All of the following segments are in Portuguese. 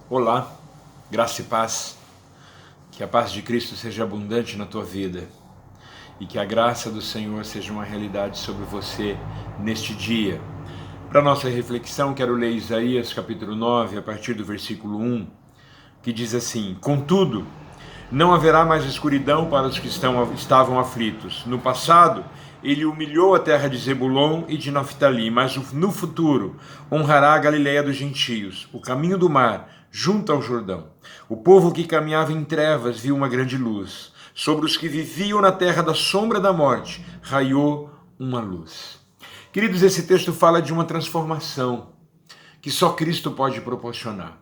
Olá, graça e paz, que a paz de Cristo seja abundante na tua vida e que a graça do Senhor seja uma realidade sobre você neste dia. Para nossa reflexão, quero ler Isaías capítulo 9, a partir do versículo 1, que diz assim: Contudo, não haverá mais escuridão para os que estavam aflitos. No passado, ele humilhou a terra de Zebulon e de Naftali, mas no futuro honrará a Galileia dos gentios, o caminho do mar, junto ao Jordão. O povo que caminhava em trevas viu uma grande luz. Sobre os que viviam na terra da sombra da morte, raiou uma luz. Queridos, esse texto fala de uma transformação que só Cristo pode proporcionar.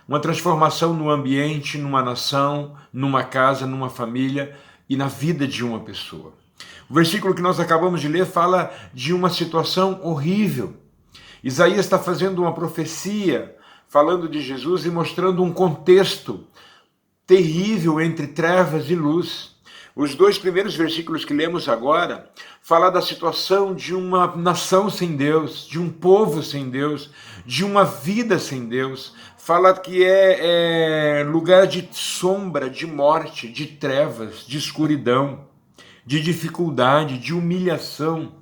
Uma transformação no ambiente, numa nação, numa casa, numa família e na vida de uma pessoa. O versículo que nós acabamos de ler fala de uma situação horrível. Isaías está fazendo uma profecia, falando de Jesus e mostrando um contexto terrível entre trevas e luz. Os dois primeiros versículos que lemos agora falam da situação de uma nação sem Deus, de um povo sem Deus, de uma vida sem Deus. Fala que é lugar de sombra, de morte, de trevas, de escuridão, de dificuldade, de humilhação.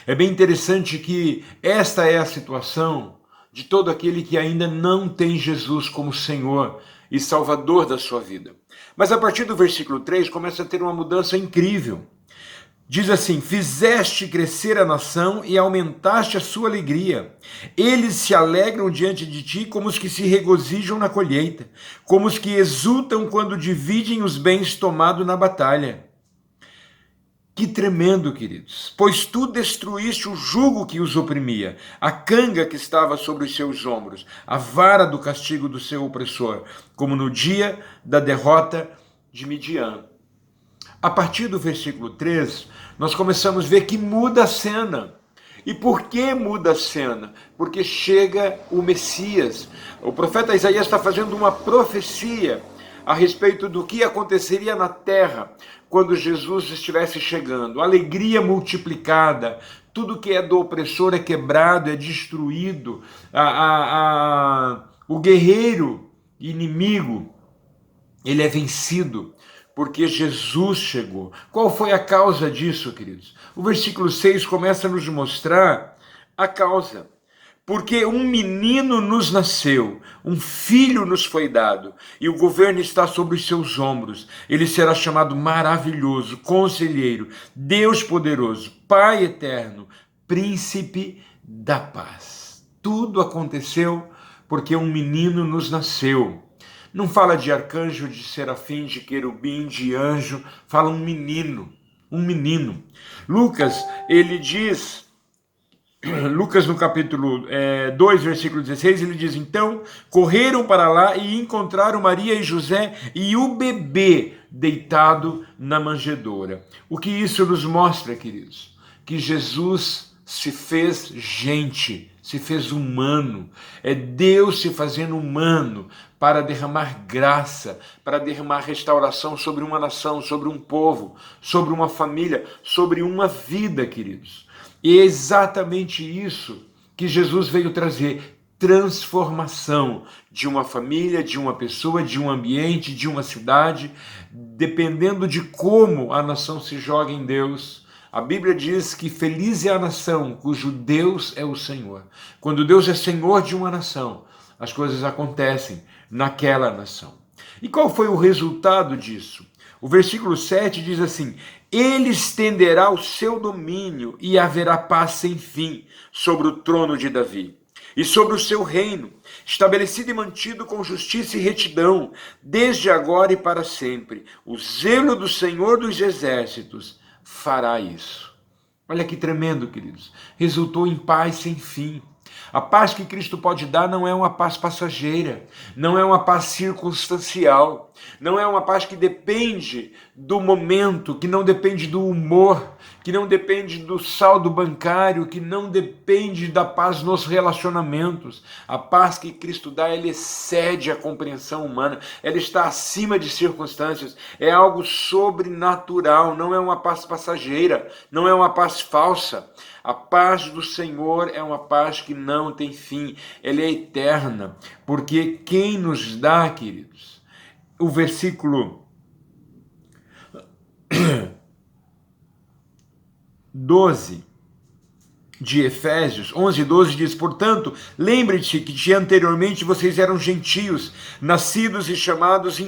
É bem interessante que esta é a situação de todo aquele que ainda não tem Jesus como Senhor e Salvador da sua vida. Mas a partir do versículo 3 começa a ter uma mudança incrível. Diz assim: fizeste crescer a nação e aumentaste a sua alegria. Eles se alegram diante de ti como os que se regozijam na colheita, como os que exultam quando dividem os bens tomados na batalha. Que tremendo, queridos, pois tu destruíste o jugo que os oprimia, a canga que estava sobre os seus ombros, a vara do castigo do seu opressor, como no dia da derrota de Midian. A partir do versículo 3, nós começamos a ver que muda a cena. E por que muda a cena? Porque chega o Messias. O profeta Isaías está fazendo uma profecia a respeito do que aconteceria na terra quando Jesus estivesse chegando. Alegria multiplicada, tudo que é do opressor é quebrado, é destruído. O guerreiro inimigo, ele é vencido, porque Jesus chegou. Qual foi a causa disso, queridos? O versículo 6 começa a nos mostrar a causa. Porque um menino nos nasceu, um filho nos foi dado, e o governo está sobre os seus ombros. Ele será chamado Maravilhoso, Conselheiro, Deus Poderoso, Pai Eterno, Príncipe da Paz. Tudo aconteceu porque um menino nos nasceu. Não fala de arcanjo, de serafim, de querubim, de anjo, fala um menino, um menino. Lucas, ele diz... Lucas no capítulo 2, versículo 16, ele diz: então correram para lá e encontraram Maria e José e o bebê deitado na manjedoura. O que isso nos mostra, queridos? Que Jesus se fez gente, se fez humano. É Deus se fazendo humano para derramar graça, para derramar restauração sobre uma nação, sobre um povo, sobre uma família, sobre uma vida, queridos. E é exatamente isso que Jesus veio trazer: transformação de uma família, de uma pessoa, de um ambiente, de uma cidade, dependendo de como a nação se joga em Deus. A Bíblia diz que feliz é a nação cujo Deus é o Senhor. Quando Deus é Senhor de uma nação, as coisas acontecem naquela nação. E qual foi o resultado disso? O versículo 7 diz assim: ele estenderá o seu domínio e haverá paz sem fim sobre o trono de Davi e sobre o seu reino, estabelecido e mantido com justiça e retidão, desde agora e para sempre. O zelo do Senhor dos Exércitos fará isso. Olha que tremendo, queridos. Resultou em paz sem fim. A paz que Cristo pode dar não é uma paz passageira, não é uma paz circunstancial, não é uma paz que depende do momento, que não depende do humor, que não depende do saldo bancário, que não depende da paz nos relacionamentos. A paz que Cristo dá, ela excede a compreensão humana, ela está acima de circunstâncias, é algo sobrenatural, não é uma paz passageira, não é uma paz falsa. A paz do Senhor é uma paz que não tem fim, ela é eterna, porque quem nos dá, queridos, o versículo 12 de Efésios 11:12 diz: portanto, lembre-te que de anteriormente vocês eram gentios, nascidos e chamados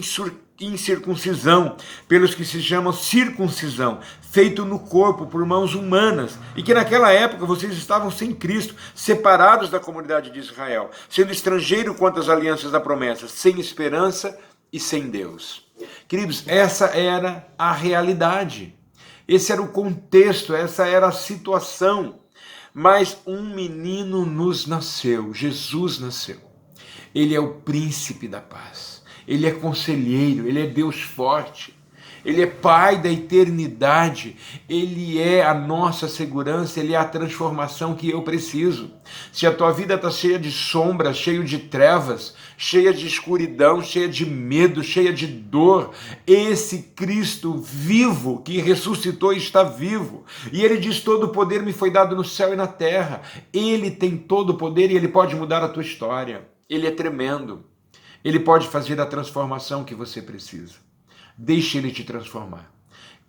incircuncisão, pelos que se chamam circuncisão, feito no corpo por mãos humanas, e que naquela época vocês estavam sem Cristo, separados da comunidade de Israel, sendo estrangeiro quanto às alianças da promessa, sem esperança e sem Deus. Queridos, essa era a realidade, esse era o contexto, essa era a situação. Mas um menino nos nasceu, Jesus nasceu. Ele é o príncipe da paz, ele é conselheiro, ele é Deus forte, ele é Pai da eternidade, ele é a nossa segurança, ele é a transformação que eu preciso. Se a tua vida está cheia de sombras, cheia de trevas, cheia de escuridão, cheia de medo, cheia de dor, esse Cristo vivo, que ressuscitou, está vivo. E ele diz: todo o poder me foi dado no céu e na terra. Ele tem todo o poder e ele pode mudar a tua história. Ele é tremendo. Ele pode fazer a transformação que você precisa. Deixe ele te transformar.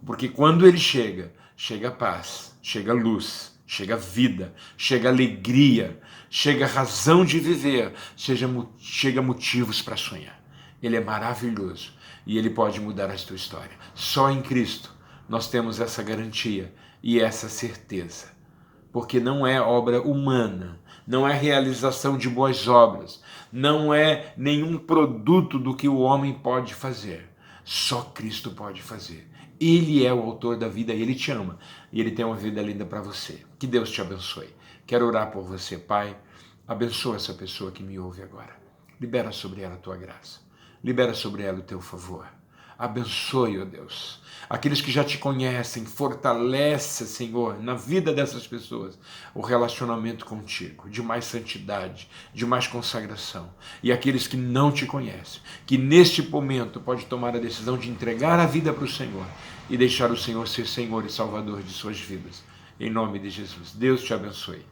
Porque quando ele chega, chega paz, chega luz, chega vida, chega alegria, chega razão de viver, chega motivos para sonhar. Ele é maravilhoso e ele pode mudar a tua história. Só em Cristo nós temos essa garantia e essa certeza. Porque não é obra humana, não é realização de boas obras, não é nenhum produto do que o homem pode fazer. Só Cristo pode fazer. Ele é o autor da vida, ele te ama e ele tem uma vida linda para você. Que Deus te abençoe. Quero orar por você, Pai. Abençoa essa pessoa que me ouve agora. Libera sobre ela a tua graça. Libera sobre ela o teu favor. Abençoe, ó Deus, aqueles que já te conhecem. Fortalece, Senhor, na vida dessas pessoas o relacionamento contigo, de mais santidade, de mais consagração. E aqueles que não te conhecem, que neste momento pode tomar a decisão de entregar a vida para o Senhor e deixar o Senhor ser Senhor e Salvador de suas vidas. Em nome de Jesus. Deus te abençoe.